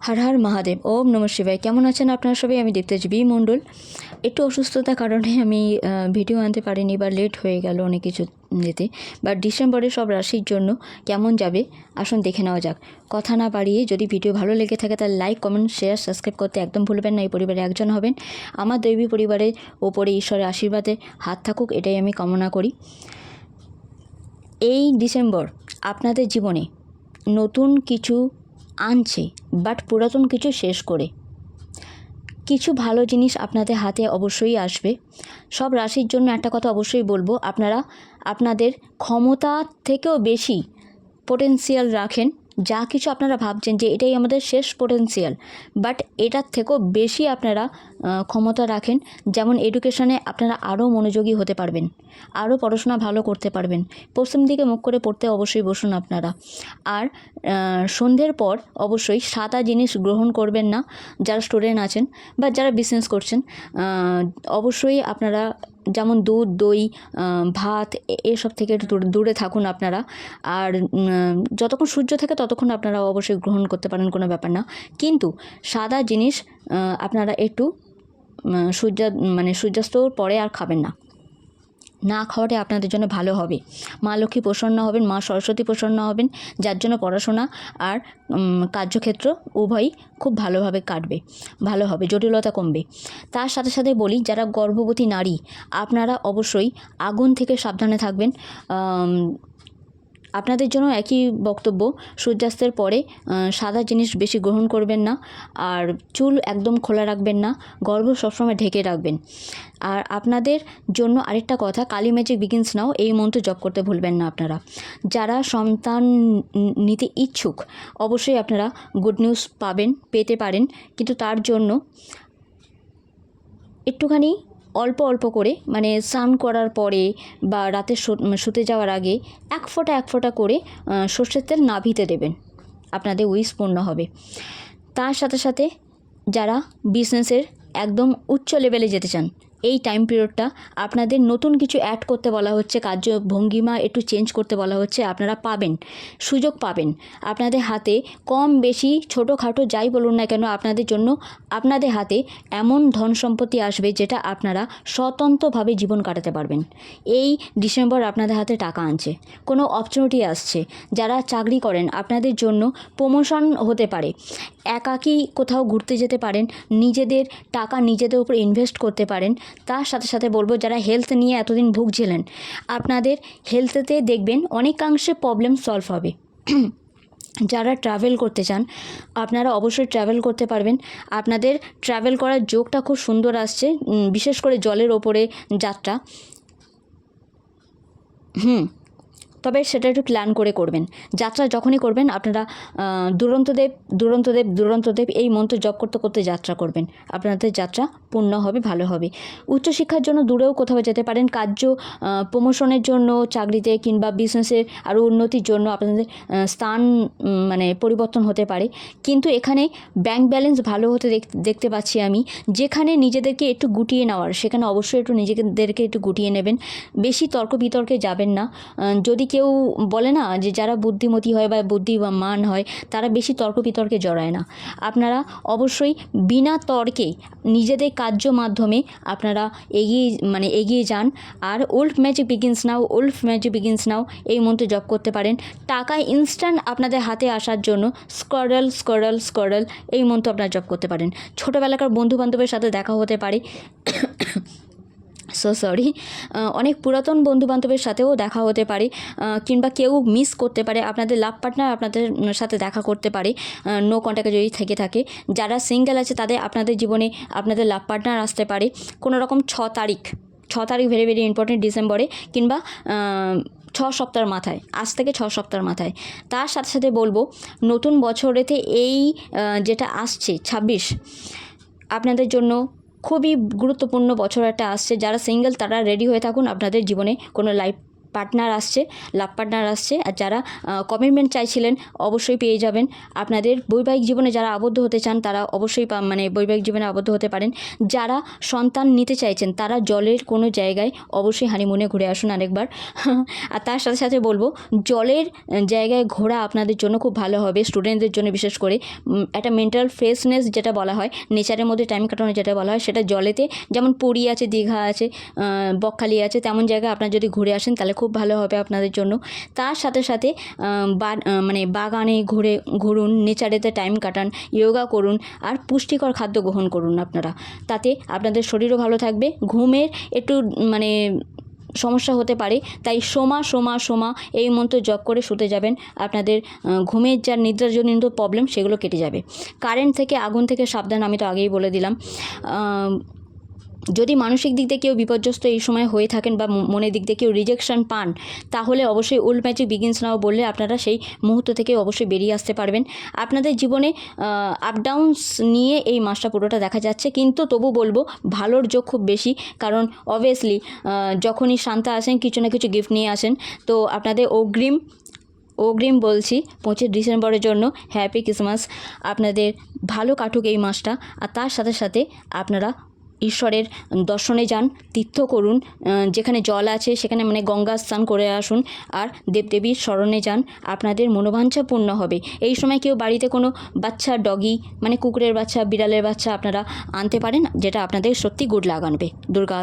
হর হর মহাদেব। ওম নম শিবায়। কেমন আছেন আপনারা সবাই? আমি দেবতেজ বি মণ্ডল। একটু অসুস্থতার কারণে আমি ভিডিও আনতে পারিনি বা লেট হয়ে গেল অনেক কিছু যেতে। বাট ডিসেম্বরে সব রাশির জন্য কেমন যাবে আসুন দেখে নেওয়া যাক। কথা না বাড়িয়ে, যদি ভিডিও ভালো লেগে থাকে তাহলে লাইক, কমেন্ট, শেয়ার, সাবস্ক্রাইব করতে একদম ভুলবেন না। এই পরিবারে একজন হবেন। আমার দৈবী পরিবারের ওপরে ঈশ্বরের আশীর্বাদে হাত থাকুক, এটাই আমি কামনা করি। এই ডিসেম্বর আপনাদের জীবনে নতুন কিছু আনছে, বাট পুরাতন কিছু শেষ করে কিছু ভালো জিনিস আপনাদের হাতে অবশ্যই আসবে। সব রাশির জন্য একটা কথা অবশ্যই বলবো, আপনারা আপনাদের ক্ষমতা থেকেও বেশি পোটেনশিয়াল রাখেন। যা কিছু আপনারা ভাবছেন যে এটাই আমাদের শেষ পোটেনশিয়াল, বাট এটার থেকেও বেশি আপনারা ক্ষমতা রাখেন। যেমন এডুকেশনে আপনারা আরও মনোযোগী হতে পারবেন, আরও পড়াশোনা ভালো করতে পারবেন। পশ্চিম দিকে মুখ করে পড়তে অবশ্যই বসুন আপনারা। আর সন্ধ্যের পর অবশ্যই সাদা জিনিস গ্রহণ করবেন না। যারা স্টুডেন্ট আছেন বা যারা বিজনেস করছেন, অবশ্যই আপনারা যেমন দুধ, দই, ভাত এসব থেকে একটু দূরে থাকুন আপনারা। আর যতক্ষণ সূর্য থাকে ততক্ষণ আপনারা অবশ্যই গ্রহণ করতে পারেন, কোনো ব্যাপার না। কিন্তু সাদা জিনিস আপনারা একটু সূর্যাস্তর পরে আর খাবেন না। না খাওয়াটাই আপনাদের জন্য ভালো হবে। মা লক্ষ্মী প্রসন্ন হবেন, মা সরস্বতী প্রসন্ন হবেন, যার জন্য পড়াশোনা আর কার্যক্ষেত্র উভয়ই খুব ভালোভাবে কাটবে, ভালো হবে, জটিলতা কমবে। তার সাথে সাথে বলি, যারা গর্ভবতী নারী আপনারা অবশ্যই আগুন থেকে সাবধানে থাকবেন। আপনাদের জন্য একই বক্তব্য, সূর্যাস্তের পরে সাদা জিনিস বেশি গ্রহণ করবেন না। আর চুল একদম খোলা রাখবেন না, গর্ভ সবসময় ঢেকে রাখবেন। আর আপনাদের জন্য আরেকটা কথা, কালী ম্যাজিক বিগিনস নাও এই মন্ত্র জপ করতে ভুলবেন না আপনারা। যারা সন্তান নিতে ইচ্ছুক অবশ্যই আপনারা গুড নিউজ পেতে পারেন, কিন্তু তার জন্য একটুখানি অল্প অল্প করে, মানে স্নান করার পরে বা রাতে শুতে যাওয়ার আগে এক ফোঁটা করে সর্ষের তেল নাভিতে দেবেন, আপনাদের উইশ পূর্ণ হবে। তার সাথে সাথে যারা বিজনেসের একদম উচ্চ লেভেলে যেতে চান, এই টাইম পিরিয়ডটা আপনাদের নতুন কিছু অ্যাড করতে বলা হচ্ছে, কার্য ভঙ্গিমা একটু চেঞ্জ করতে বলা হচ্ছে। আপনারা পাবেন, সুযোগ পাবেন। আপনাদের হাতে কম বেশি ছোটোখাটো যাই বলুন না কেন, আপনাদের জন্য আপনাদের হাতে এমন ধন সম্পত্তি আসবে যেটা আপনারা স্বতন্ত্রভাবে জীবন কাটাতে পারবেন। এই ডিসেম্বর আপনাদের হাতে টাকা আনছে, কোনো অপরচুনিটি আসছে। যারা চাকরি করেন আপনাদের জন্য প্রমোশন হতে পারে, একাকী কোথাও ঘুরতে যেতে পারেন, নিজেদের টাকা নিজেদের উপর ইনভেস্ট করতে পারেন। তার সাথে সাথে বলবো, যারা হেলথ নিয়ে এতদিন ভুগছিলেন, আপনাদের হেলথেতে দেখবেন অনেকাংশে প্রবলেম সলভ হবে। যারা ট্রাভেল করতে চান আপনারা অবশ্যই ট্রাভেল করতে পারবেন। আপনাদের ট্রাভেল করার যোগটা খুব সুন্দর আসছে, বিশেষ করে জলের ওপরে যাত্রা। তবে সেটা একটু প্ল্যান করে করবেন। যাত্রা যখনই করবেন আপনারা দুরন্তদেব এই মন্ত্র জপ করতে করতে যাত্রা করবেন, আপনাদের যাত্রা পূর্ণ হবে, ভালো হবে। উচ্চশিক্ষার জন্য দূরেও কোথাও যেতে পারেন, কার্য প্রমোশনের জন্য চাকরিতে কিংবা বিজনেসের আরও উন্নতির জন্য আপনাদের স্থান পরিবর্তন হতে পারে। কিন্তু এখানে ব্যাংক ব্যালেন্স ভালো হতে দেখতে পাচ্ছি আমি। যেখানে নিজেদেরকে একটু গুটিয়ে নেওয়ার, সেখানে অবশ্যই একটু নিজেদেরকে একটু গুটিয়ে নেবেন। বেশি তর্ক বিতর্কে যাবেন না। যদি কেউ বলে না যে যারা বুদ্ধিমতী হয় বা বুদ্ধিমান হয়, তারা বেশি তর্ক বিতর্কে জড়ায় না। আপনারা অবশ্যই বিনা তর্কে নিজেদের কার্য মাধ্যমে আপনারা এগিয়ে যান। আর উলফ ম্যাজিক বিগিনস নাও এই মন্ত্রে জপ করতে পারেন। টাকা ইনস্ট্যান্ট আপনাদের হাতে আসার জন্য স্কোয়ারল এই মন্ত্র আপনারা জপ করতে পারেন। ছোটোবেলাকার বন্ধুবান্ধবের সাথে দেখা হতে পারে, অনেক পুরাতন বন্ধুবান্ধবের সাথেও দেখা হতে পারে, কিংবা কেউ মিস করতে পারে। আপনাদের লাভ পার্টনার আপনাদের সাথে দেখা করতে পারে, নো কন্ট্যাক্টে যদি থেকে থাকে। যারা সিঙ্গেল আছে তাদের আপনাদের জীবনে আপনাদের লাভ পার্টনার আসতে পারে কোনো রকম 6 তারিখ ভেরি ভেরি ইম্পর্টেন্ট ডিসেম্বরে, কিংবা 6 সপ্তাহের মাথায়, আজ থেকে 6 সপ্তাহের মাথায়। তার সাথে সাথে বলবো, নতুন বছরেতে এই যেটা আসছে 26, আপনাদের জন্য খুবই গুরুত্বপূর্ণ বছর একটা আসছে। যারা সিঙ্গেল তারা রেডি হয়ে থাকুন, আপনাদের জীবনে কোনো লাইফ পার্টনার আসছে, লাভ পার্টনার আসছে। আর যারা কমিটমেন্ট চাইছিলেন অবশ্যই পেয়ে যাবেন। আপনাদের বৈবাহিক জীবনে যারা আবদ্ধ হতে চান তারা অবশ্যই বৈবাহিক জীবনে আবদ্ধ হতে পারেন। যারা সন্তান নিতে চাইছেন তারা জলের কোনো জায়গায় অবশ্যই হানিমুনে ঘুরে আসুন আরেকবার। আর তার সাথে সাথে বলবো, জলের জায়গায় ঘোরা আপনাদের জন্য খুব ভালো হবে, স্টুডেন্টদের জন্য বিশেষ করে। একটা মেন্টাল ফ্রেশনেস যেটা বলা হয়, নেচারের মধ্যে টাইম কাটানো যেটা বলা হয়, সেটা জলেতে, যেমন পুরী আছে, দীঘা আছে, বকখালি আছে, তেমন জায়গায় আপনারা যদি ঘুরে আসেন তাহলে খুব ভালো হবে আপনাদের জন্য। তার সাথে সাথে বাগানে ঘুরুন, নেচারেতে টাইম কাটান, যোগা করুন আর পুষ্টিকর খাদ্য গ্রহণ করুন আপনারা। তাতে আপনাদের শরীরও ভালো থাকবে। ঘুমের একটু সমস্যা হতে পারে, তাই সোমা এই মন্ত্র জপ করে শুতে যাবেন। আপনাদের ঘুমের যা নিদ্রাজনিত প্রবলেম সেগুলো কেটে যাবে। কারেন্ট থেকে, আগুন থেকে সাবধান, আমি তো আগেই বলে দিলাম। যদি মানসিক দিক দিয়ে কেউ বিপর্যস্ত এই সময় হয়ে থাকেন বা মনের দিক দিয়ে কেউ রিজেকশন পান, তাহলে অবশ্যই ওল্ড ম্যাজিক বিগিনস নাও বললে আপনারা সেই মুহূর্ত থেকে অবশ্যই বেরিয়ে আসতে পারবেন। আপনাদের জীবনে আপ ডাউনস নিয়ে এই মাসটা পুরোটা দেখা যাচ্ছে, কিন্তু তবু বলবো ভালোর যোগ খুব বেশি। কারণ অবভিয়াসলি যখনই শান্তা আসেন কিছু না কিছু গিফট নিয়ে আসেন। তো আপনাদের অগ্রিম বলছি 25 ডিসেম্বরের জন্য হ্যাপি ক্রিসমাস। আপনাদের ভালো কাটুক এই মাসটা। আর তার সাথে সাথে আপনারা ঈশ্বরের দর্শনে যান, তীর্থ করুন, যেখানে জল আছে সেখানে গঙ্গা স্নান করে আসুন, আর দেবদেবীর স্মরণে যান। আপনাদের মনোবাঞ্ছা পূর্ণ হবে। এই সময় কেউ বাড়িতে কোনো বাচ্চা, ডগি কুকুরের বাচ্চা, বিড়ালের বাচ্চা আপনারা আনতে পারেন, যেটা আপনাদের সত্যি গুড লাগ আনবে। দুর্গা